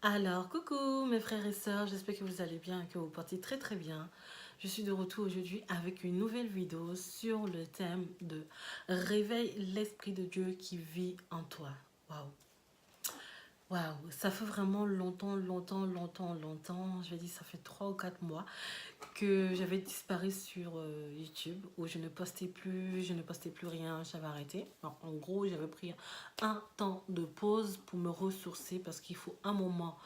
Alors, coucou mes frères et sœurs, j'espère que vous allez bien et que vous portez très très bien. Je suis de retour aujourd'hui avec une nouvelle vidéo sur le thème de réveille l'Esprit de Dieu qui vit en toi. Waouh! Waouh! Ça fait vraiment longtemps, je vais dire ça fait 3 ou 4 mois que j'avais disparu sur YouTube où je ne postais plus rien, j'avais arrêté. Alors, en gros, j'avais pris un temps de pause pour me ressourcer parce qu'il faut un moment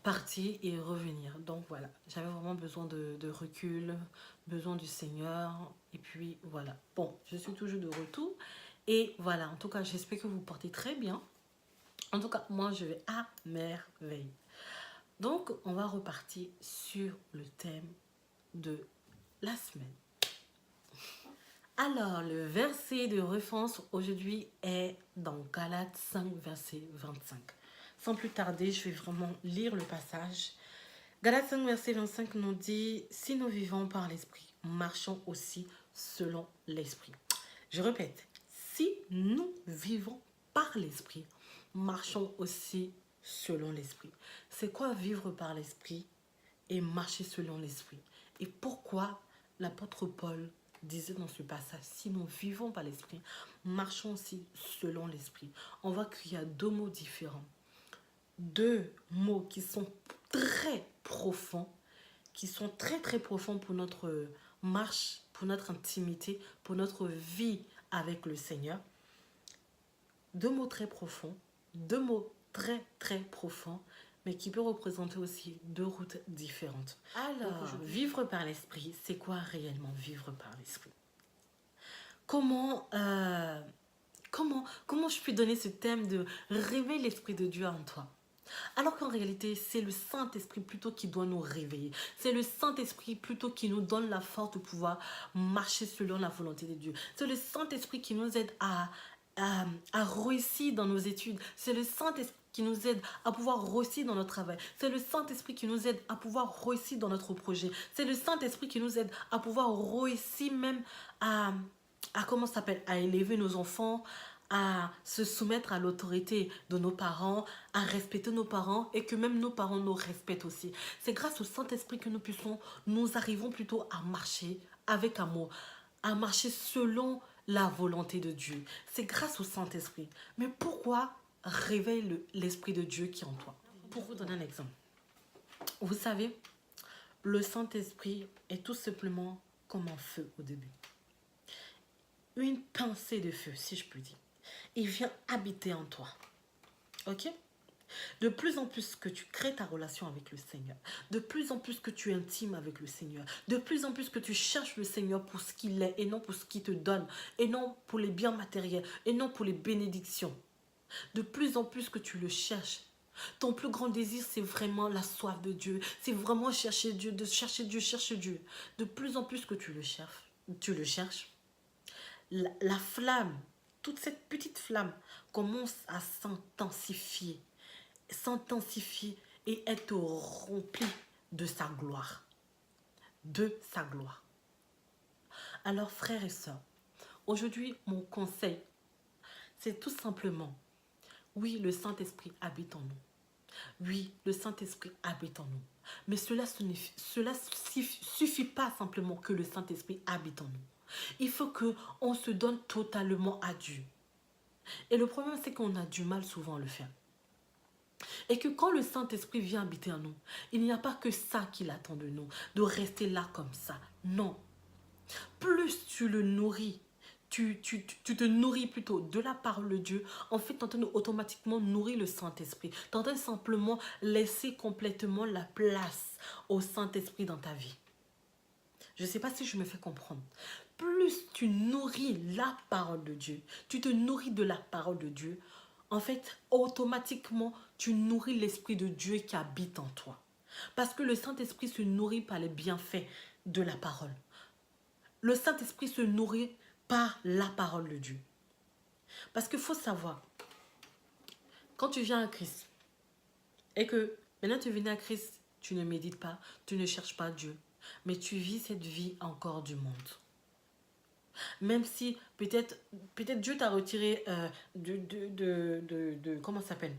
partir et revenir. Donc voilà, j'avais vraiment besoin de recul, besoin du Seigneur. Et puis voilà. Bon, je suis toujours de retour. Et voilà, en tout cas, j'espère que vous portez très bien. En tout cas, moi, je vais à merveille. Donc, on va repartir sur le thème de la semaine. Alors, le verset de référence aujourd'hui est dans Galates 5, verset 25. Sans plus tarder, je vais vraiment lire le passage. Galates 5, verset 25 nous dit « Si nous vivons par l'Esprit, marchons aussi selon l'Esprit. » Je répète, si nous vivons par l'Esprit, marchons aussi selon l'Esprit. C'est quoi vivre par l'Esprit et marcher selon l'Esprit? Et pourquoi l'apôtre Paul disait dans ce passage, si nous vivons par l'Esprit, marchons aussi selon l'Esprit. On voit qu'il y a deux mots différents. Deux mots qui sont très profonds, qui sont très très profonds pour notre marche, pour notre intimité, pour notre vie avec le Seigneur. Deux mots très profonds, deux mots très très profonds, mais qui peuvent représenter aussi deux routes différentes. Alors, vivre par l'esprit, c'est quoi réellement vivre par l'esprit? Comment je peux donner ce thème de réveiller l'Esprit de Dieu en toi? Alors qu'en réalité, c'est le Saint-Esprit plutôt qui doit nous réveiller. C'est le Saint-Esprit plutôt qui nous donne la force de pouvoir marcher selon la volonté de Dieu. C'est le Saint-Esprit qui nous aide à réussir dans nos études. C'est le Saint-Esprit qui nous aide à pouvoir réussir dans notre travail. C'est le Saint-Esprit qui nous aide à pouvoir réussir dans notre projet. C'est le Saint-Esprit qui nous aide à pouvoir réussir même comment ça s'appelle, à élever nos enfants, à se soumettre à l'autorité de nos parents, à respecter nos parents et que même nos parents nous respectent aussi. C'est grâce au Saint-Esprit que nous arrivons plutôt à marcher avec amour, à marcher selon la volonté de Dieu. C'est grâce au Saint-Esprit. Mais pourquoi réveille l'Esprit de Dieu qui est en toi? Pour vous donner un exemple. Vous savez, le Saint-Esprit est tout simplement comme un feu au début. Une pincée de feu, si je peux dire. Il vient habiter en toi. Ok? De plus en plus que tu crées ta relation avec le Seigneur, de plus en plus que tu es intime avec le Seigneur, de plus en plus que tu cherches le Seigneur pour ce qu'il est et non pour ce qu'il te donne, et non pour les biens matériels, et non pour les bénédictions. De plus en plus que tu le cherches, ton plus grand désir, c'est vraiment la soif de Dieu, c'est vraiment chercher Dieu, de chercher Dieu, chercher Dieu. De plus en plus que tu le cherches, la flamme, toute cette petite flamme commence à s'intensifier et être remplie de sa gloire. De sa gloire. Alors frères et sœurs, aujourd'hui mon conseil, c'est tout simplement, oui, le Saint-Esprit habite en nous. Oui, le Saint-Esprit habite en nous. Mais cela suffit pas simplement que le Saint-Esprit habite en nous. Il faut qu'on se donne totalement à Dieu. Et le problème, c'est qu'on a du mal souvent à le faire. Et que quand le Saint-Esprit vient habiter en nous, il n'y a pas que ça qu'il attend de nous, de rester là comme ça. Non. Plus tu le nourris, tu te nourris plutôt de la parole de Dieu, en fait, tu es en train de automatiquement nourrir le Saint-Esprit. Tu es en train de simplement laisser complètement la place au Saint-Esprit dans ta vie. Je ne sais pas si je me fais comprendre. Plus tu nourris la parole de Dieu, tu te nourris de la parole de Dieu, en fait, automatiquement, tu nourris l'Esprit de Dieu qui habite en toi. Parce que le Saint-Esprit se nourrit par les bienfaits de la parole. Le Saint-Esprit se nourrit par la parole de Dieu. Parce qu'il faut savoir, quand tu viens à Christ, et que maintenant tu viens à Christ, tu ne médites pas, tu ne cherches pas Dieu, mais tu vis cette vie encore du monde. Même si peut-être Dieu t'a retiré comment ça s'appelle,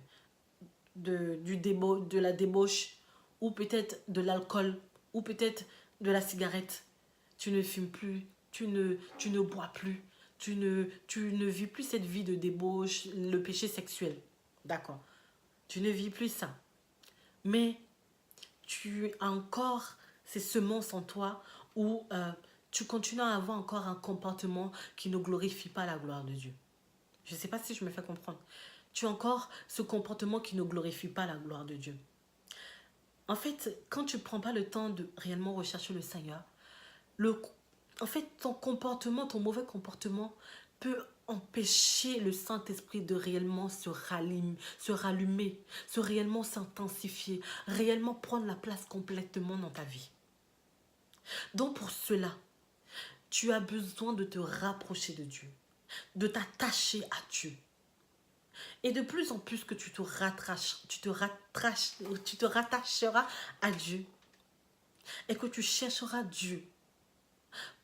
de la débauche, ou peut-être de l'alcool, ou peut-être de la cigarette. Tu ne fumes plus, tu ne bois plus, tu ne vis plus cette vie de débauche, le péché sexuel. D'accord. Tu ne vis plus ça. Mais tu as encore ces semences en toi où tu continues à avoir encore un comportement qui ne glorifie pas la gloire de Dieu. Je ne sais pas si je me fais comprendre. Tu as encore ce comportement qui ne glorifie pas la gloire de Dieu. En fait, quand tu ne prends pas le temps de réellement rechercher le Seigneur, en fait, ton comportement, ton mauvais comportement peut empêcher le Saint-Esprit de réellement se rallumer, se réellement s'intensifier, réellement prendre la place complètement dans ta vie. Donc pour cela, tu as besoin de te rapprocher de Dieu, de t'attacher à Dieu. Et de plus en plus que tu te rattacheras à Dieu et que tu chercheras Dieu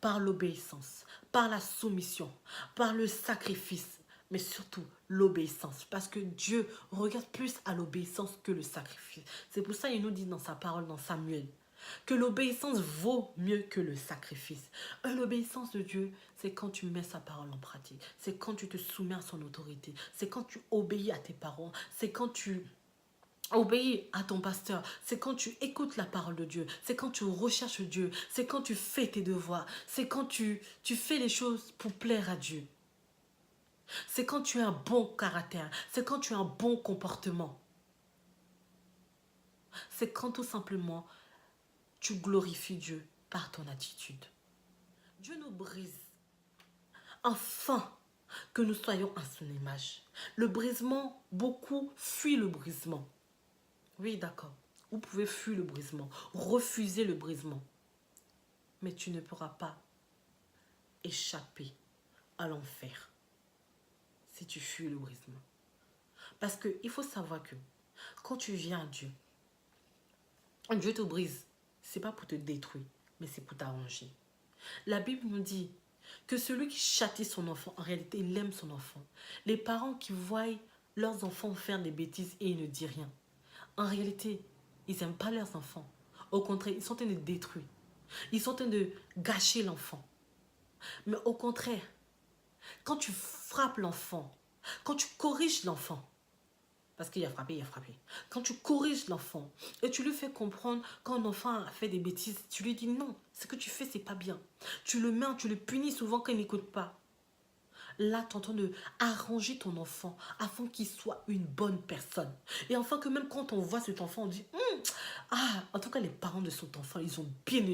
par l'obéissance, par la soumission, par le sacrifice, mais surtout l'obéissance. Parce que Dieu regarde plus à l'obéissance que le sacrifice. C'est pour ça qu'il nous dit dans sa parole, dans Samuel, que l'obéissance vaut mieux que le sacrifice. L'obéissance de Dieu, c'est quand tu mets sa parole en pratique. C'est quand tu te soumets à son autorité. C'est quand tu obéis à tes parents. C'est quand tu obéis à ton pasteur. C'est quand tu écoutes la parole de Dieu. C'est quand tu recherches Dieu. C'est quand tu fais tes devoirs. C'est quand tu fais les choses pour plaire à Dieu. C'est quand tu as un bon caractère. C'est quand tu as un bon comportement. C'est quand tout simplement tu glorifies Dieu par ton attitude. Dieu nous brise afin que nous soyons à son image. Le brisement, beaucoup fuient le brisement. Oui, d'accord. Vous pouvez fuir le brisement, refuser le brisement. Mais tu ne pourras pas échapper à l'enfer si tu fuis le brisement. Parce qu'il faut savoir que quand tu viens à Dieu, Dieu te brise. Ce n'est pas pour te détruire, mais c'est pour t'arranger. La Bible nous dit que celui qui châtie son enfant, en réalité, il aime son enfant. Les parents qui voient leurs enfants faire des bêtises et ils ne disent rien, en réalité, ils n'aiment pas leurs enfants. Au contraire, ils sont en train de détruire. Ils sont en train de gâcher l'enfant. Mais au contraire, quand tu frappes l'enfant, quand tu corriges l'enfant, parce qu'il a frappé, il a frappé. Quand tu corriges l'enfant et tu lui fais comprendre quand un enfant a fait des bêtises, tu lui dis non, ce que tu fais, c'est pas bien. Tu le mets, tu le punis souvent quand il n'écoute pas. Là, tu es en train de arranger ton enfant afin qu'il soit une bonne personne. Et enfin que même quand on voit cet enfant, on dit en tout cas, les parents de cet enfant, ils ont bien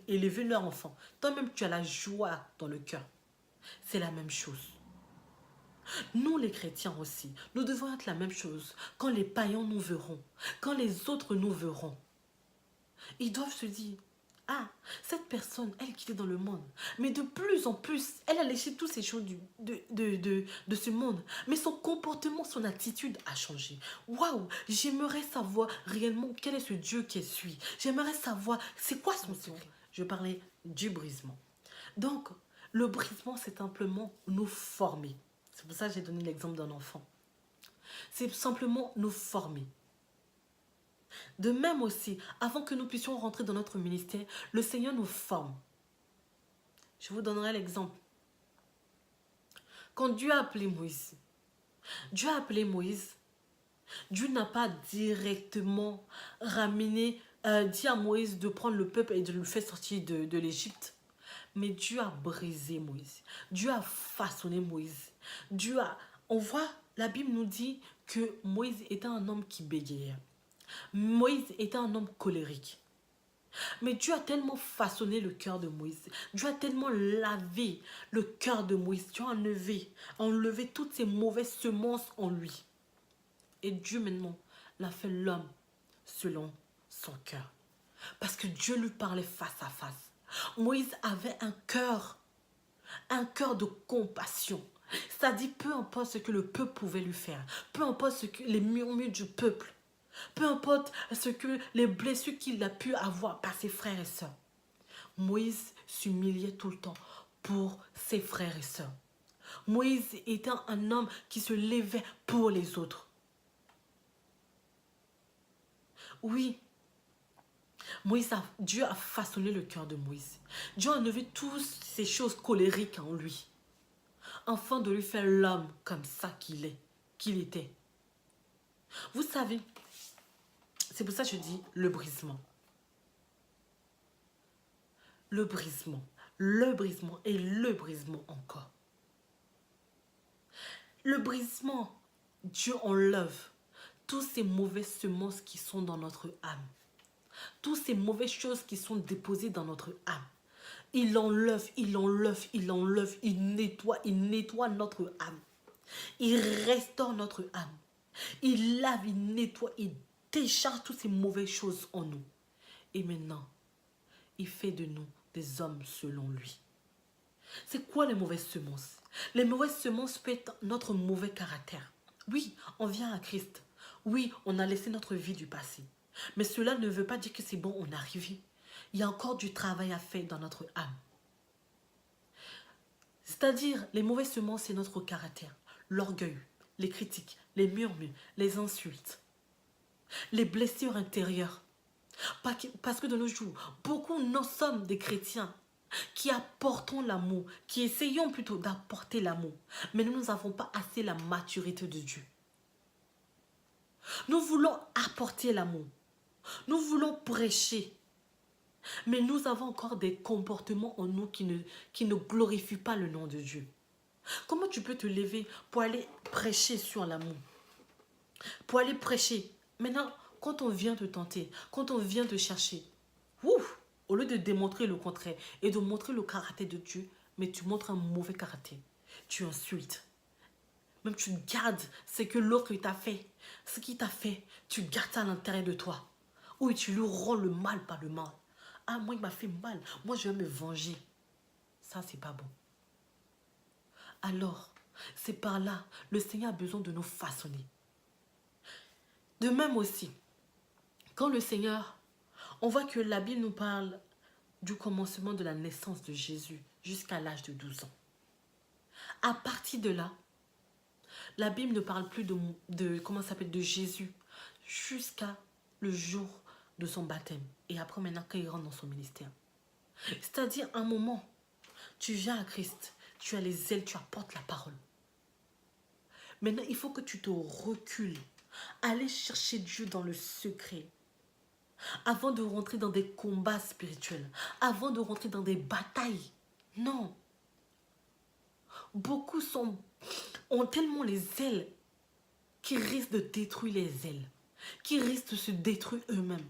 élevé leur enfant. Toi-même, tu as la joie dans le cœur. C'est la même chose. Nous, les chrétiens aussi, nous devons être la même chose. Quand les païens nous verront, quand les autres nous verront, ils doivent se dire, cette personne, elle qui est dans le monde, mais de plus en plus, elle a laissé toutes ces choses de ce monde. Mais son comportement, son attitude a changé. Waouh, j'aimerais savoir réellement quel est ce Dieu qu'elle suit. J'aimerais savoir, c'est quoi son secret. Je parlais du brisement. Donc, le brisement, c'est simplement nous former. C'est pour ça que j'ai donné l'exemple d'un enfant. C'est simplement nous former. De même aussi, avant que nous puissions rentrer dans notre ministère, le Seigneur nous forme. Je vous donnerai l'exemple. Quand Dieu a appelé Moïse, Dieu n'a pas directement dit à Moïse de prendre le peuple et de le faire sortir de l'Égypte. Mais Dieu a brisé Moïse. Dieu a façonné Moïse. On voit, la Bible nous dit que Moïse était un homme qui bégayait. Moïse était un homme colérique. Mais Dieu a tellement façonné le cœur de Moïse. Dieu a tellement lavé le cœur de Moïse. Dieu a enlevé toutes ces mauvaises semences en lui. Et Dieu maintenant l'a fait l'homme selon son cœur. Parce que Dieu lui parlait face à face. Moïse avait un cœur de compassion. C'est-à-dire, peu importe ce que le peuple pouvait lui faire, peu importe ce que les murmures du peuple, peu importe ce que les blessures qu'il a pu avoir par ses frères et sœurs, Moïse s'humiliait tout le temps pour ses frères et sœurs. Moïse était un homme qui se levait pour les autres. Oui, Dieu a façonné le cœur de Moïse. Dieu a enlevé toutes ces choses colériques en lui, afin de lui faire l'homme comme ça qu'il était. Vous savez, c'est pour ça que je dis le brisement. Le brisement, le brisement et le brisement encore. Le brisement, Dieu enlève toutes ces mauvaises semences qui sont dans notre âme. Toutes ces mauvaises choses qui sont déposées dans notre âme. Il enlève, il enlève, il enlève, il nettoie notre âme. Il restaure notre âme. Il lave, il nettoie, il décharge toutes ces mauvaises choses en nous. Et maintenant, il fait de nous des hommes selon lui. C'est quoi les mauvaises semences? Les mauvaises semences peuvent être notre mauvais caractère. Oui, on vient à Christ. Oui, on a laissé notre vie du passé. Mais cela ne veut pas dire que c'est bon, on est arrivé. Il y a encore du travail à faire dans notre âme. C'est-à-dire, les mauvaises semences, c'est notre caractère. L'orgueil, les critiques, les murmures, les insultes, les blessures intérieures. Parce que de nos jours, beaucoup nous sommes des chrétiens qui apportons l'amour, qui essayons plutôt d'apporter l'amour. Mais nous n'avons pas assez la maturité de Dieu. Nous voulons apporter l'amour. Nous voulons prêcher. Mais nous avons encore des comportements en nous qui ne glorifient pas le nom de Dieu. Comment tu peux te lever pour aller prêcher sur l'amour? Pour aller prêcher. Maintenant, quand on vient te tenter, quand on vient te chercher, ouf, au lieu de démontrer le contraire et de montrer le caractère de Dieu, mais tu montres un mauvais caractère. Tu insultes. Même tu gardes ce que l'autre t'a fait. Ce qu'il t'a fait, tu gardes ça à l'intérieur de toi. Oui, tu lui rends le mal par le mal. Ah, moi, il m'a fait mal. Moi, je vais me venger. Ça, c'est pas bon. Alors, c'est par là, le Seigneur a besoin de nous façonner. De même aussi, quand le Seigneur, on voit que la Bible nous parle du commencement de la naissance de Jésus jusqu'à l'âge de 12 ans. À partir de là, la Bible ne parle plus de Jésus jusqu'à le jour de son baptême. Et après maintenant, quand il rentre dans son ministère. C'est-à-dire, un moment, tu viens à Christ, tu as les ailes, tu apportes la parole. Maintenant, il faut que tu te recules. Aller chercher Dieu dans le secret. Avant de rentrer dans des combats spirituels. Avant de rentrer dans des batailles. Non. Beaucoup ont tellement les ailes qui risquent de détruire les ailes. Qui risquent de se détruire eux-mêmes.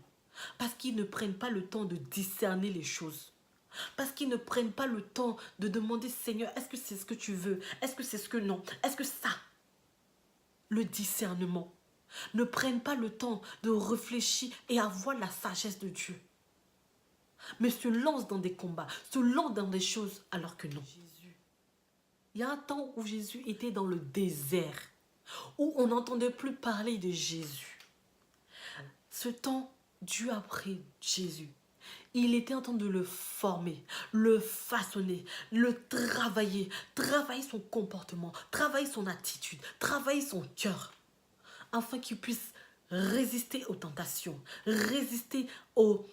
Parce qu'ils ne prennent pas le temps de discerner les choses. Parce qu'ils ne prennent pas le temps de demander, Seigneur, est-ce que c'est ce que tu veux? Est-ce que c'est ce que non? Est-ce que ça? Le discernement. Ne prennent pas le temps de réfléchir et avoir la sagesse de Dieu. Mais se lancent dans des combats, se lancent dans des choses alors que non. Il y a un temps où Jésus était dans le désert, où on n'entendait plus parler de Jésus. Ce temps, Dieu a pris Jésus. Il était en train de le former, le façonner, le travailler son comportement, travailler son attitude, travailler son cœur, afin qu'il puisse résister aux tentations, résister aux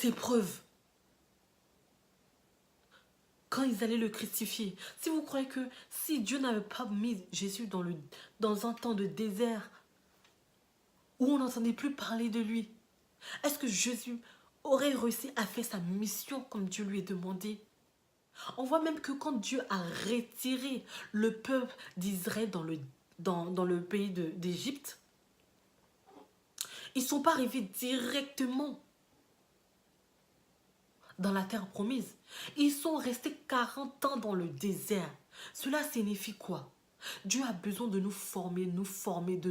épreuves. Quand ils allaient le crucifier, si vous croyez que si Dieu n'avait pas mis Jésus dans un temps de désert, où on n'entendait plus parler de lui, est-ce que Jésus aurait réussi à faire sa mission comme Dieu lui a demandé? On voit même que quand Dieu a retiré le peuple d'Israël dans le pays d'Égypte, ils ne sont pas arrivés directement dans la terre promise. Ils sont restés 40 ans dans le désert. Cela signifie quoi? Dieu a besoin de nous former, de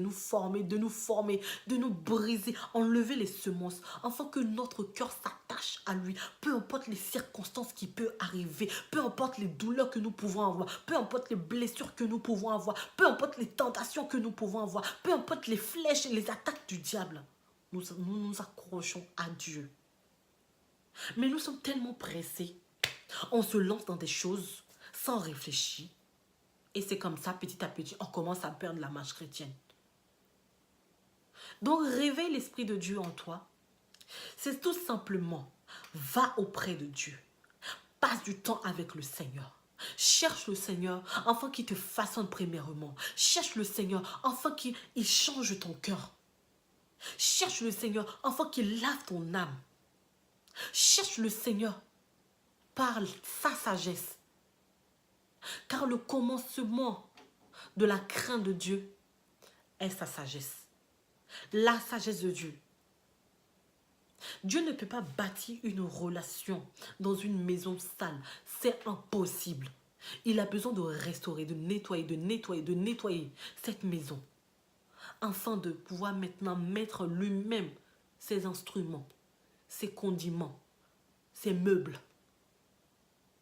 nous briser, enlever les semences, afin que notre cœur s'attache à lui. Peu importe les circonstances qui peuvent arriver, peu importe les douleurs que nous pouvons avoir, peu importe les blessures que nous pouvons avoir, peu importe les tentations que nous pouvons avoir, peu importe les flèches et les attaques du diable, nous nous accrochons à Dieu. Mais nous sommes tellement pressés, on se lance dans des choses sans réfléchir. Et c'est comme ça, petit à petit, on commence à perdre la marche chrétienne. Donc, réveille l'Esprit de Dieu en toi. C'est tout simplement, va auprès de Dieu. Passe du temps avec le Seigneur. Cherche le Seigneur afin qu'il te façonne premièrement. Cherche le Seigneur afin qu'il change ton cœur. Cherche le Seigneur afin qu'il lave ton âme. Cherche le Seigneur par sa sagesse. Car le commencement de la crainte de Dieu est sa sagesse. La sagesse de Dieu. Dieu ne peut pas bâtir une relation dans une maison sale. C'est impossible. Il a besoin de restaurer, de nettoyer cette maison. Afin de pouvoir maintenant mettre lui-même ses instruments, ses condiments, ses meubles.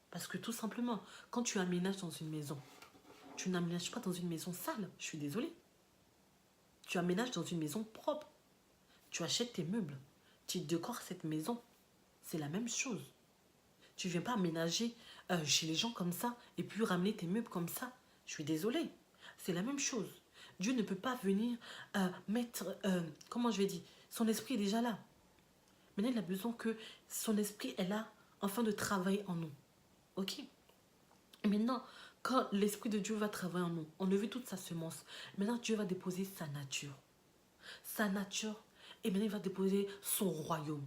Parce que tout simplement, quand tu aménages dans une maison, tu n'aménages pas dans une maison sale. Je suis désolée. Tu aménages dans une maison propre. Tu achètes tes meubles. Tu décores cette maison. C'est la même chose. Tu ne viens pas aménager chez les gens comme ça et puis ramener tes meubles comme ça. Je suis désolée. C'est la même chose. Dieu ne peut pas venir mettre, comment je vais dire, son esprit est déjà là. Maintenant, il a besoin que son esprit est là afin de travailler en nous. Ok? Maintenant, quand l'Esprit de Dieu va travailler en nous, on a vu toute sa semence. Maintenant, Dieu va déposer sa nature. Sa nature, et maintenant, il va déposer son royaume.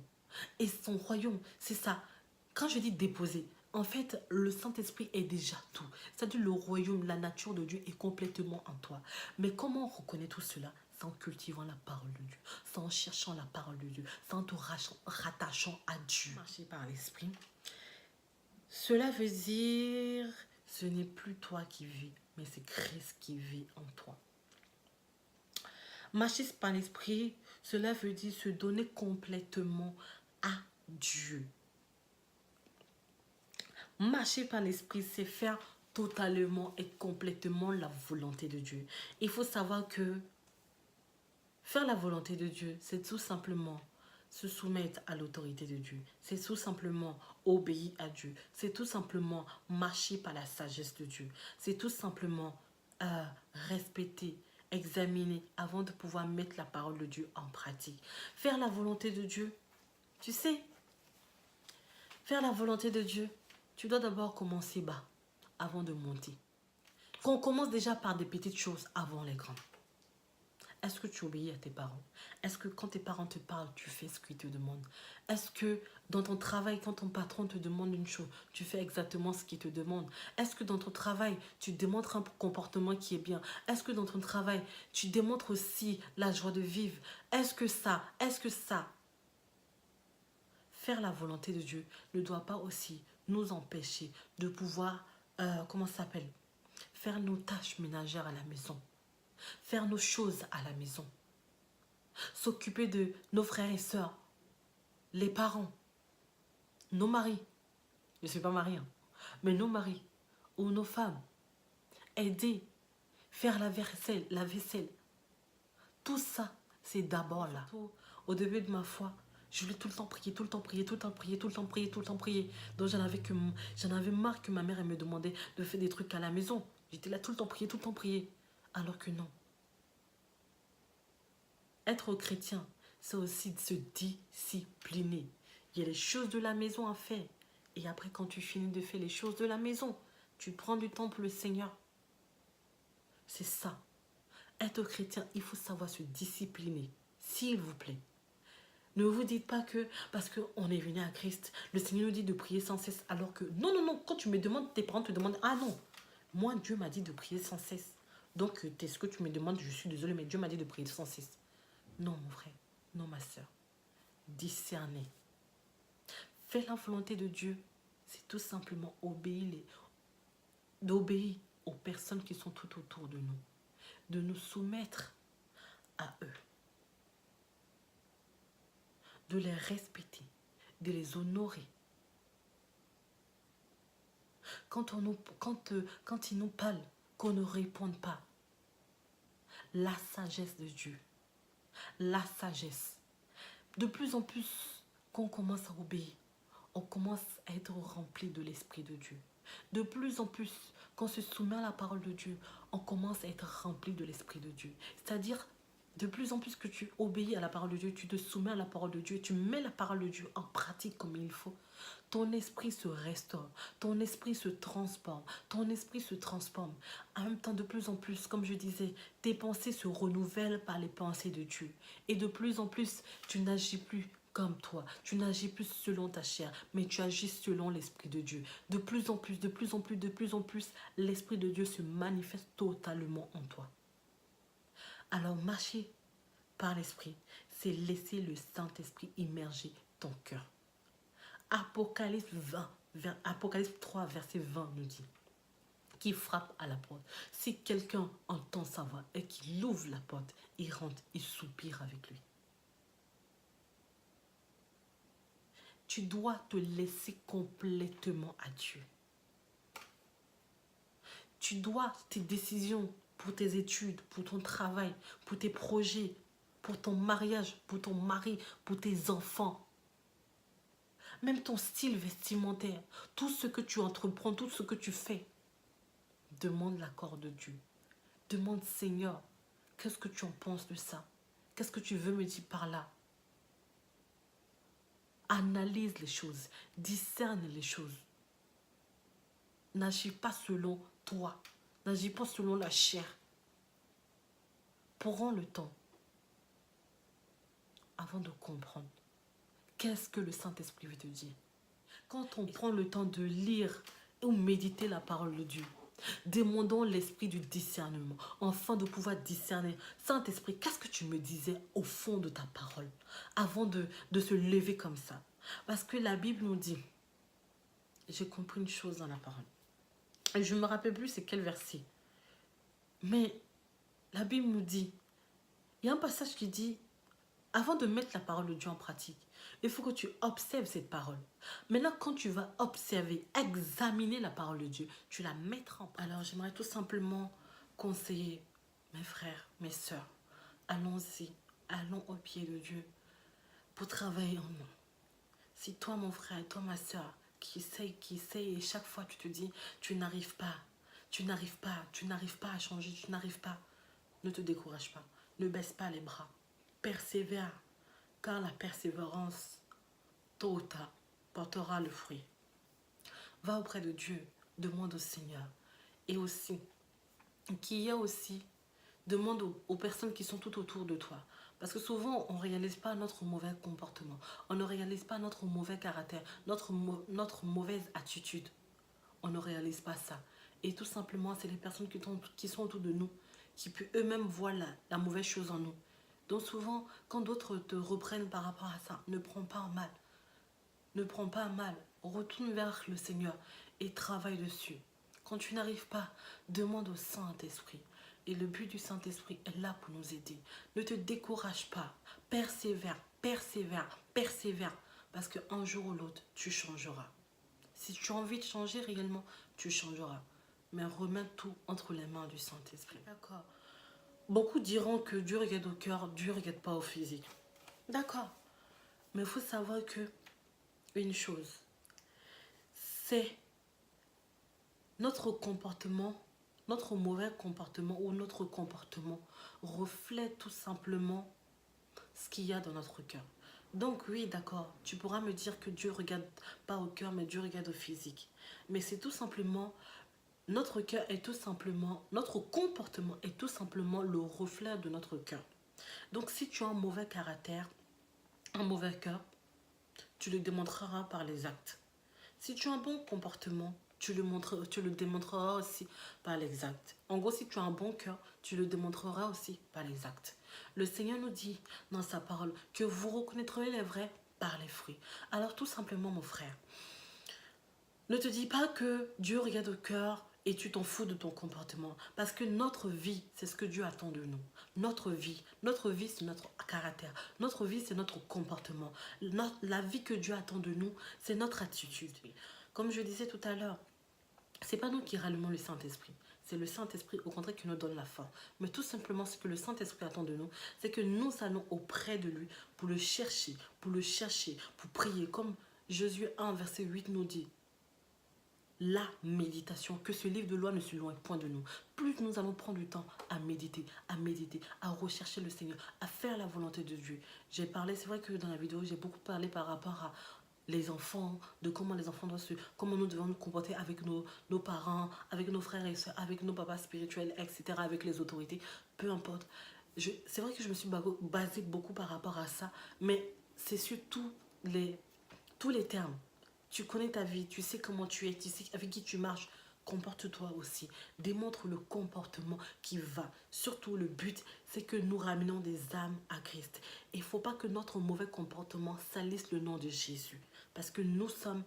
Et son royaume, c'est ça. Quand je dis déposer, en fait, le Saint-Esprit est déjà tout. C'est-à-dire le royaume, la nature de Dieu est complètement en toi. Mais comment on reconnaît tout cela? C'est en cultivant la parole de Dieu, c'est en cherchant la parole de Dieu, c'est en te rattachant à Dieu. Marcher par l'Esprit. Cela veut dire, ce n'est plus toi qui vis, mais c'est Christ qui vit en toi. Marcher par l'Esprit, cela veut dire se donner complètement à Dieu. Marcher par l'Esprit, c'est faire totalement et complètement la volonté de Dieu. Il faut savoir que faire la volonté de Dieu, c'est tout simplement se soumettre à l'autorité de Dieu. C'est tout simplement obéir à Dieu. C'est tout simplement marcher par la sagesse de Dieu. C'est tout simplement respecter, examiner avant de pouvoir mettre la parole de Dieu en pratique. Faire la volonté de Dieu, tu sais, faire la volonté de Dieu, tu dois d'abord commencer bas avant de monter. Qu'on commence déjà par des petites choses avant les grandes. Est-ce que tu obéis à tes parents? Est-ce que quand tes parents te parlent, tu fais ce qu'ils te demandent? Est-ce que dans ton travail, quand ton patron te demande une chose, tu fais exactement ce qu'il te demande? Est-ce que dans ton travail, tu démontres un comportement qui est bien? Est-ce que dans ton travail, tu démontres aussi la joie de vivre? Est-ce que ça? Faire la volonté de Dieu ne doit pas aussi nous empêcher de pouvoir, comment ça s'appelle? Faire nos tâches ménagères à la maison. Faire nos choses à la maison. S'occuper de nos frères et sœurs, les parents, nos maris. Je ne suis pas mariée, hein, mais nos maris ou nos femmes. Aider, faire la vaisselle. Tout ça, c'est d'abord là. Au début de ma foi, je voulais tout le temps prier, tout le temps prier, tout le temps prier, tout le temps prier, tout le temps prier. Donc j'en avais marre que ma mère elle me demandait de faire des trucs à la maison. J'étais là tout le temps prier, tout le temps prier. Alors que non. Être chrétien, c'est aussi de se discipliner. Il y a les choses de la maison à faire. Et après, quand tu finis de faire les choses de la maison, tu prends du temps pour le Seigneur. C'est ça. Être chrétien, il faut savoir se discipliner, s'il vous plaît. Ne vous dites pas que parce qu'on est venu à Christ, le Seigneur nous dit de prier sans cesse, alors que non, quand tu me demandes, tes parents te demandent, ah non, moi Dieu m'a dit de prier sans cesse. Donc, ce que tu me demandes, je suis désolée, mais Dieu m'a dit de prier sans cesse. Non, mon frère, non, ma soeur. Discerner. Faire la volonté de Dieu, c'est tout simplement d'obéir aux personnes qui sont tout autour de nous. De nous soumettre à eux. De les respecter. De les honorer. Quand ils nous parlent, qu'on ne réponde pas. La sagesse de Dieu. La sagesse. De plus en plus qu'on commence à obéir, on commence à être rempli de l'Esprit de Dieu. De plus en plus qu'on se soumet à la parole de Dieu, on commence à être rempli de l'Esprit de Dieu. C'est-à-dire, De plus en plus que tu obéis à la parole de Dieu, tu te soumets à la parole de Dieu, tu mets la parole de Dieu en pratique comme il faut, ton esprit se restaure, ton esprit se transforme, ton esprit se transforme. En même temps, de plus en plus, comme je disais, tes pensées se renouvellent par les pensées de Dieu. Et de plus en plus, tu n'agis plus comme toi, tu n'agis plus selon ta chair, mais tu agis selon l'Esprit de Dieu. De plus en plus, de plus en plus, de plus en plus, l'Esprit de Dieu se manifeste totalement en toi. Alors marcher par l'Esprit, c'est laisser le Saint-Esprit immerger ton cœur. Apocalypse 3, verset 20 nous dit, qui frappe à la porte. Si quelqu'un entend sa voix et qu'il ouvre la porte, il rentre, il soupire avec lui. Tu dois te laisser complètement à Dieu. Tu dois tes décisions pour tes études, pour ton travail, pour tes projets, pour ton mariage, pour ton mari, pour tes enfants, même ton style vestimentaire, tout ce que tu entreprends, tout ce que tu fais, demande l'accord de Dieu. Demande, Seigneur, qu'est-ce que tu en penses de ça? Qu'est-ce que tu veux me dire par là? Analyse les choses, discerne les choses. N'agis pas selon toi, n'agis pas selon la chair. Prends le temps avant de comprendre qu'est-ce que le Saint-Esprit veut te dire. Quand on prend le temps de lire ou méditer la parole de Dieu, demandons l'esprit du discernement, afin de pouvoir discerner. Saint-Esprit, qu'est-ce que tu me disais au fond de ta parole, avant de se lever comme ça? Parce que la Bible nous dit, j'ai compris une chose dans la parole, et je ne me rappelle plus c'est quel verset, mais la Bible nous dit, il y a un passage qui dit, avant de mettre la parole de Dieu en pratique, il faut que tu observes cette parole. Maintenant, quand tu vas observer, examiner la parole de Dieu, tu la mettras en pratique. Alors, j'aimerais tout simplement conseiller mes frères, mes sœurs, allons-y, allons au pied de Dieu pour travailler en nous. Si toi, mon frère, toi, ma sœur, qui essaye, et chaque fois tu te dis, tu n'arrives pas, tu n'arrives pas, tu n'arrives pas à changer, tu n'arrives pas, ne te décourage pas, ne baisse pas les bras, persévère, car la persévérance, tôt ou tard, portera le fruit. Va auprès de Dieu, demande au Seigneur. Et aussi, qu'il y a aussi, demande aux personnes qui sont tout autour de toi. Parce que souvent, on ne réalise pas notre mauvais comportement. On ne réalise pas notre mauvais caractère, notre mauvaise attitude. On ne réalise pas ça. Et tout simplement, c'est les personnes qui sont autour de nous, qui eux-mêmes voient la mauvaise chose en nous. Donc souvent, quand d'autres te reprennent par rapport à ça, ne prends pas en mal. Ne prends pas mal, retourne vers le Seigneur et travaille dessus. Quand tu n'arrives pas, demande au Saint-Esprit. Et le but du Saint-Esprit est là pour nous aider. Ne te décourage pas, persévère, persévère, persévère. Parce qu'un jour ou l'autre, tu changeras. Si tu as envie de changer réellement, tu changeras. Mais remets tout entre les mains du Saint-Esprit. D'accord. Beaucoup diront que Dieu regarde au cœur, Dieu ne regarde pas au physique. D'accord. Mais il faut savoir que une chose, c'est notre comportement, notre mauvais comportement ou notre comportement reflète tout simplement ce qu'il y a dans notre cœur. Donc oui, d'accord, tu pourras me dire que Dieu ne regarde pas au cœur, mais Dieu regarde au physique. Mais c'est tout simplement, notre cœur est tout simplement, notre comportement est tout simplement le reflet de notre cœur. Donc si tu as un mauvais caractère, un mauvais cœur, tu le démontreras par les actes. Si tu as un bon comportement, tu le démontreras aussi par les actes. En gros, si tu as un bon cœur, tu le démontreras aussi par les actes. Le Seigneur nous dit dans sa parole que vous reconnaîtrez les vrais par les fruits. Alors tout simplement, mon frère, ne te dis pas que Dieu regarde au cœur et tu t'en fous de ton comportement. Parce que notre vie, c'est ce que Dieu attend de nous. Notre vie, c'est notre caractère. Notre vie, c'est notre comportement. La vie que Dieu attend de nous, c'est notre attitude. Comme je disais tout à l'heure, c'est pas nous qui rallumons le Saint-Esprit. C'est le Saint-Esprit, au contraire, qui nous donne la force. Mais tout simplement, ce que le Saint-Esprit attend de nous, c'est que nous allons auprès de lui pour le chercher, pour prier. Comme Josué 1, verset 8 nous dit. la méditation, que ce livre de loi ne s'éloigne point de nous. Plus nous allons prendre du temps à méditer, à rechercher le Seigneur, à faire la volonté de Dieu. J'ai parlé, c'est vrai que dans la vidéo, j'ai beaucoup parlé par rapport à les enfants, de comment les enfants comment nous devons nous comporter avec nos parents, avec nos frères et soeurs, avec nos papas spirituels, etc., avec les autorités, peu importe. C'est vrai que je me suis basée beaucoup par rapport à ça, mais c'est surtout tous les termes. Tu connais ta vie, tu sais comment tu es, tu sais avec qui tu marches. Comporte-toi aussi. Démontre le comportement qui va. Surtout, le but, c'est que nous ramenons des âmes à Christ. Il ne faut pas que notre mauvais comportement salisse le nom de Jésus. Parce que nous sommes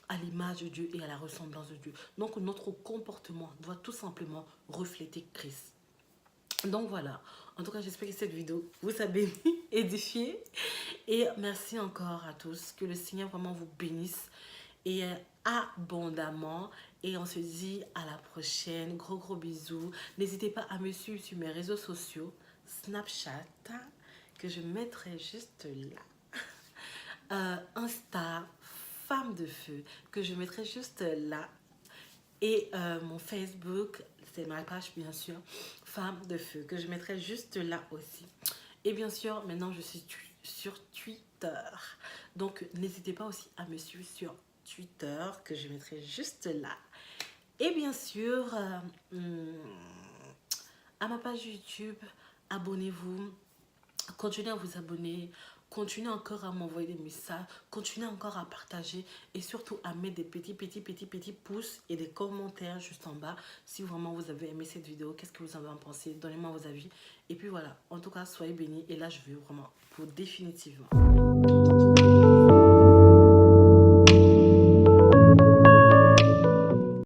à l'image de Dieu et à la ressemblance de Dieu. Donc, notre comportement doit tout simplement refléter Christ. Donc voilà, en tout cas j'espère que cette vidéo vous a béni, édifié, et merci encore à tous, que le Seigneur vraiment vous bénisse et abondamment, et on se dit à la prochaine, gros bisous. N'hésitez pas à me suivre sur mes réseaux sociaux, Snapchat, que je mettrai juste là, Insta, Femme de Feu, que je mettrai juste là, et mon Facebook, c'est ma page bien sûr, Femme de Feu, que je mettrai juste là aussi. Et bien sûr, maintenant je suis sur Twitter. Donc n'hésitez pas aussi à me suivre sur Twitter, que je mettrai juste là. Et bien sûr, à ma page YouTube, abonnez-vous. Continuez à vous abonner, continuez encore à m'envoyer des messages, continuez encore à partager et surtout à mettre des petits pouces et des commentaires juste en bas si vraiment vous avez aimé cette vidéo, qu'est-ce que vous en avez pensé, donnez-moi vos avis. Et puis voilà, en tout cas, soyez bénis et là je vais vraiment pour définitivement.